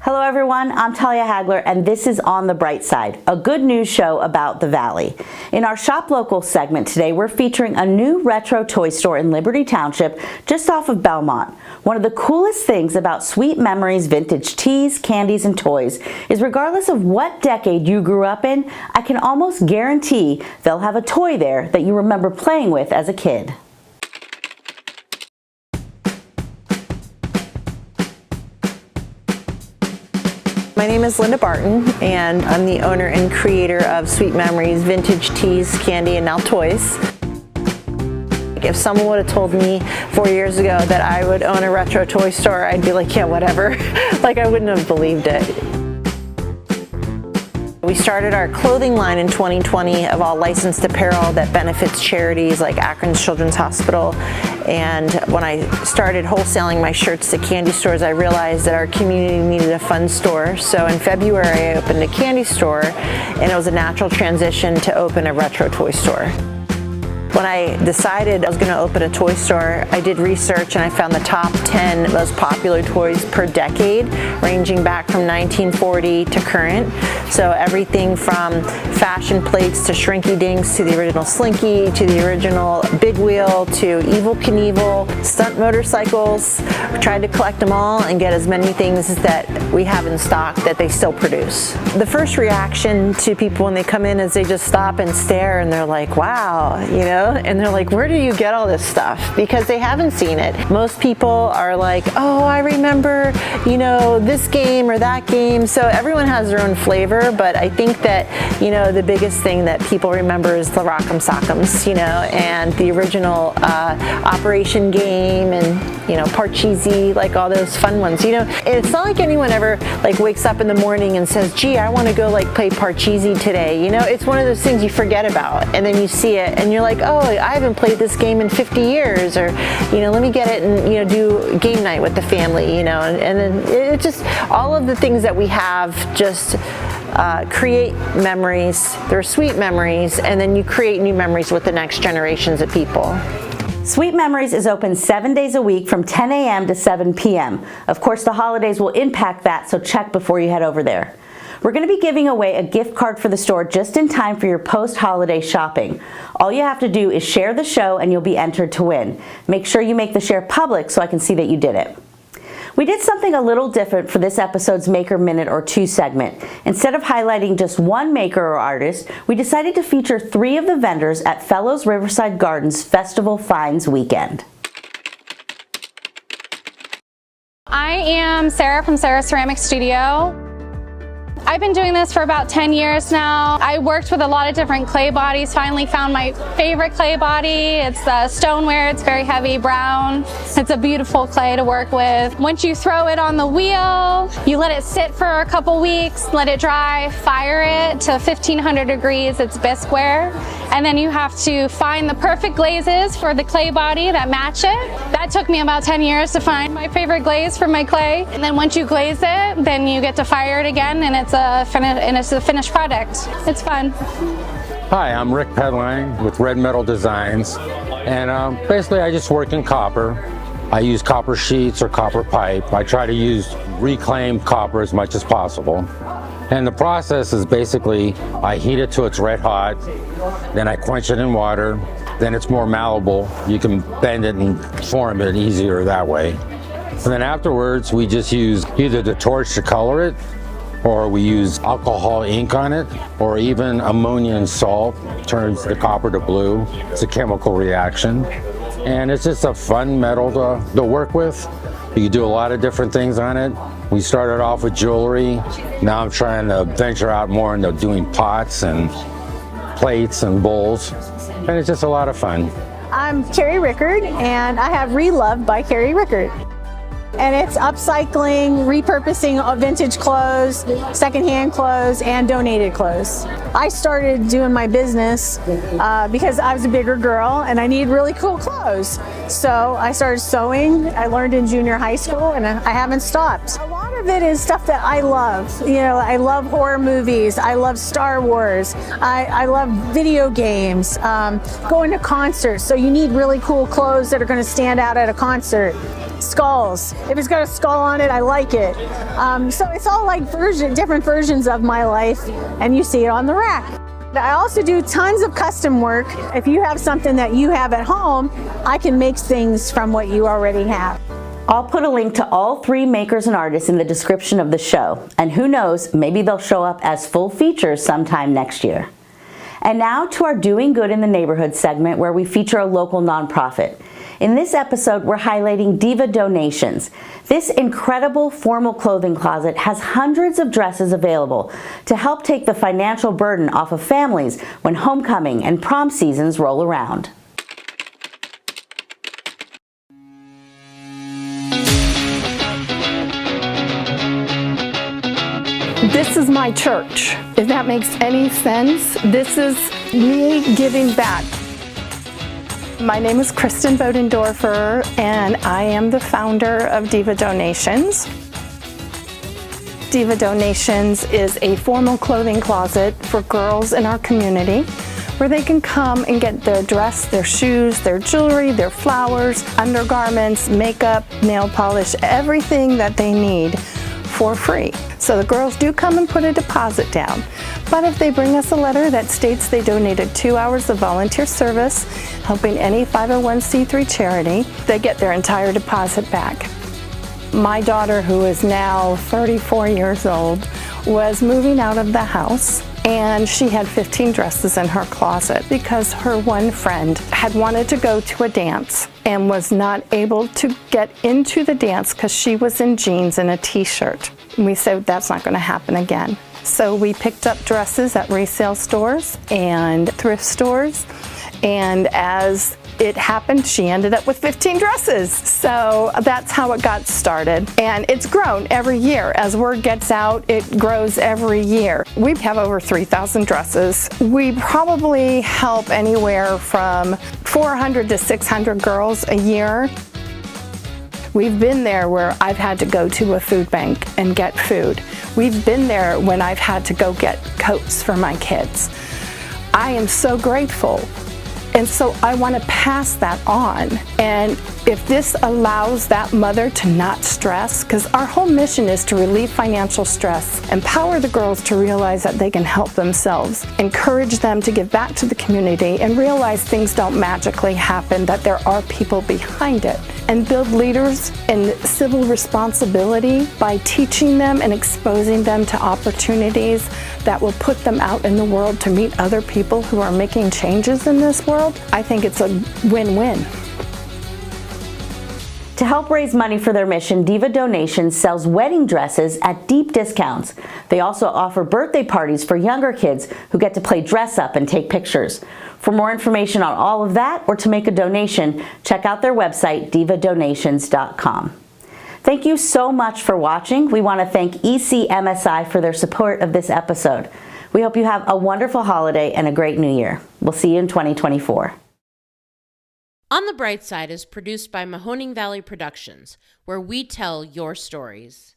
Hello everyone, I'm Talia Hagler and this is On the Bright Side, a good news show about the Valley. In our Shop Local segment today, we're featuring a new retro toy store in Liberty Township just off of Belmont. One of the coolest things about Sweet Memories vintage teas, candies, and toys is regardless of what decade you grew up in, I can almost guarantee they'll have a toy there that you remember playing with as a kid. My name is Linda Barton, and I'm the owner and creator of Sweet Memories Vintage Teas, Candy, and now Toys. If someone would have told me 4 years ago that I would own a retro toy store, I'd be like, yeah, whatever. Like, I wouldn't have believed it. We started our clothing line in 2020 of all licensed apparel that benefits charities like Akron Children's Hospital. And when I started wholesaling my shirts to candy stores, I realized that our community needed a fun store. So in February, I opened a candy store, and it was a natural transition to open a retro toy store. When I decided I was going to open a toy store, I did research and I found the top 10 most popular toys per decade, ranging back from 1940 to current. So everything from fashion plates to Shrinky Dinks to the original Slinky to the original Big Wheel to Evel Knievel, stunt motorcycles. We tried to collect them all and get as many things that we have in stock that they still produce. The first reaction to people when they come in is they just stop and stare and they're like, wow, you know? And they're like, where do you get all this stuff? Because they haven't seen it. Most people are like, oh, I remember, you know, this game or that game. So everyone has their own flavor, but I think that, you know, the biggest thing that people remember is the Rock'em Sock'ems, you know, and the original Operation game and, you know, Parcheesi, like all those fun ones. You know, it's not like anyone ever like wakes up in the morning and says, gee, I want to go like play Parcheesi today. You know, it's one of those things you forget about, and then you see it and you're like, oh, I haven't played this game in 50 years, or, you know, let me get it and, you know, do game night with the family, you know, and then it just, all of the things that we have just create memories. They're sweet memories, and then you create new memories with the next generations of people. Sweet Memories is open 7 days a week from 10 a.m. to 7 p.m. Of course, the holidays will impact that, so check before you head over there. We're going to be giving away a gift card for the store just in time for your post-holiday shopping. All you have to do is share the show and you'll be entered to win. Make sure you make the share public so I can see that you did it. We did something a little different for this episode's Maker Minute or 2 segment. Instead of highlighting just one maker or artist, we decided to feature 3 of the vendors at Fellows Riverside Gardens Festival Finds Weekend. I am Sarah from Sarah Ceramic Studio. I've been doing this for about 10 years now. I worked with a lot of different clay bodies, finally found my favorite clay body. It's stoneware, it's very heavy brown. It's a beautiful clay to work with. Once you throw it on the wheel, you let it sit for a couple weeks, let it dry, fire it to 1500 degrees, it's bisqueware. And then you have to find the perfect glazes for the clay body that match it. That took me about 10 years to find my favorite glaze for my clay. And then once you glaze it, then you get to fire it again, and it's a finished product. It's fun. Hi, I'm Rick Pedline with Red Metal Designs, and basically I just work in copper. I use copper sheets or copper pipe. I try to use reclaimed copper as much as possible. And the process is basically I heat it till it's red hot, then I quench it in water, then it's more malleable. You can bend it and form it easier that way. And then afterwards we just use either the torch to color it, or we use alcohol ink on it, or even ammonia and salt turns the copper to blue. It's a chemical reaction. And it's just a fun metal to work with. You can do a lot of different things on it. We started off with jewelry. Now I'm trying to venture out more into doing pots and plates and bowls. And it's just a lot of fun. I'm Carrie Rickard, and I have Reloved by Carrie Rickard. And it's upcycling, repurposing vintage clothes, secondhand clothes, and donated clothes. I started doing my business because I was a bigger girl and I needed really cool clothes. So I started sewing. I learned in junior high school and I haven't stopped. A lot of it is stuff that I love. You know, I love horror movies. I love Star Wars. I love video games. Going to concerts. So you need really cool clothes that are going to stand out at a concert. Skulls. If it's got a skull on it, I like it. So it's all like different versions of my life, and you see it on the rack. I also do tons of custom work. If you have something that you have at home, I can make things from what you already have. I'll put a link to all 3 makers and artists in the description of the show, and who knows, maybe they'll show up as full features sometime next year. And now to our Doing Good in the Neighborhood segment, where we feature a local nonprofit. In this episode, we're highlighting Diva Donations. This incredible formal clothing closet has hundreds of dresses available to help take the financial burden off of families when homecoming and prom seasons roll around. This is my church. If that makes any sense, this is me giving back. My name is Kristen Bodendorfer, and I am the founder of Diva Donations. Diva Donations is a formal clothing closet for girls in our community where they can come and get their dress, their shoes, their jewelry, their flowers, undergarments, makeup, nail polish, everything that they need for free. So the girls do come and put a deposit down. But if they bring us a letter that states they donated 2 hours of volunteer service, helping any 501c3 charity, they get their entire deposit back. My daughter, who is now 34 years old, was moving out of the house, and she had 15 dresses in her closet because her one friend had wanted to go to a dance and was not able to get into the dance because she was in jeans and a t-shirt. And we said that's not going to happen again. So we picked up dresses at resale stores and thrift stores, and as it happened, she ended up with 15 dresses. So that's how it got started. And it's grown every year. As word gets out, it grows every year. We have over 3,000 dresses. We probably help anywhere from 400 to 600 girls a year. We've been there where I've had to go to a food bank and get food. We've been there when I've had to go get coats for my kids. I am so grateful. And so I want to pass that on. And if this allows that mother to not stress, because our whole mission is to relieve financial stress, empower the girls to realize that they can help themselves, encourage them to give back to the community and realize things don't magically happen, that there are people behind it, and build leaders in civil responsibility by teaching them and exposing them to opportunities that will put them out in the world to meet other people who are making changes in this world. I think it's a win-win. To help raise money for their mission, Diva Donations sells wedding dresses at deep discounts. They also offer birthday parties for younger kids who get to play dress up and take pictures. For more information on all of that or to make a donation, check out their website, divadonations.com. Thank you so much for watching. We want to thank ECMSI for their support of this episode. We hope you have a wonderful holiday and a great new year. We'll see you in 2024. On the Bright Side is produced by Mahoning Valley Productions, where we tell your stories.